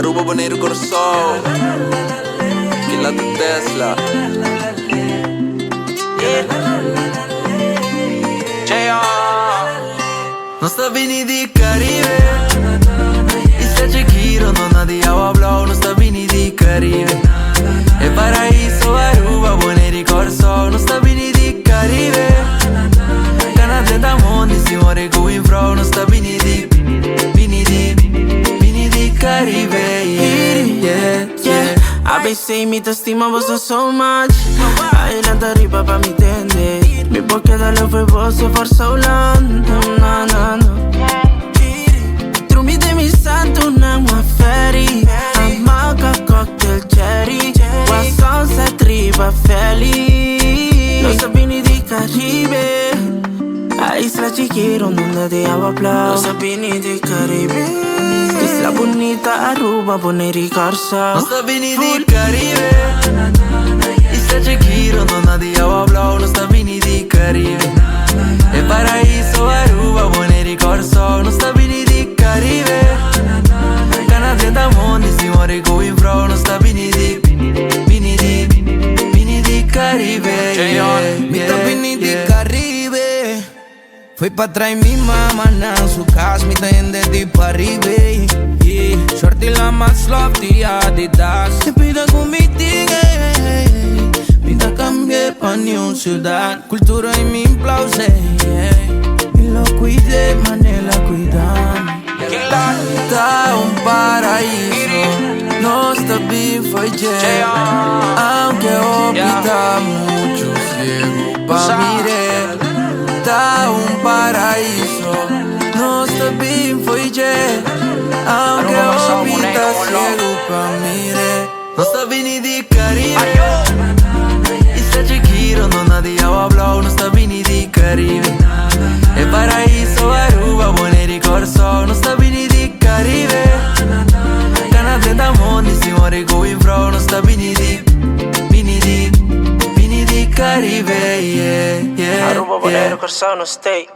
Aruba, Bonaire, Corsò, Killa tu Tesla. Non sta vini di Caribe, Isla Chequiro, nonna di agua blau. Non sta vini di Caribe, e Paraíso, Aruba, Bonaire, Corsò. Non sta vini di Caribe, Canada da mondi, si muore going from. Non sta vini di Caribe, yeah, yeah. I been saying me te estimamos so much. Adelante arriba pa' mi tende. Mi bocca fue vos for so long. No, no, no. Tro mi de mi santo una ferry. Amaca cocktail cherry. Qua sunset riba feliz. Los sabini di Caribe. A Isla Chequiro, nonna di agua blau. Los sabini di Caribe. Isla bonita, Aruba, Bonaire, Corsò. Non sta vini di Caribe, Isla Chequiro, nonna di agua blau. Non sta vini di Caribe, e Paraíso, Aruba, Bonaire, Corsò. Non sta vini di Caribe, Canada da mondi, si muore going from. Non sta vini di Caribe, yeah, Mi sta vini di Caribe. Fui pa' atrás y mi mamá en su casa, mi tende di Paribe. Shorty la más lofty Adidas. Se pida con mi tigre, mi da cambié pa' New Ciudad. Cultura y mi plause, mi lo cuide, mané la cuidan. Tá paraíso, no está bien foi aunque opta mucho ciego pa' mirar. Tá paraíso, no está bien foi aunque opta ciego pa' mirar. Non sta vini di Caribe, Isla Chequiro, nonna di agua blau. Non sta vini di Caribe, e Paraíso, Aruba, Bonaire, Corsò. Non sta vini di Caribe, Canada da mondi, si muore going from. Non sta vini di Caribe, yeah, yeah, Aruba, Bonaire, Corsò, no stay.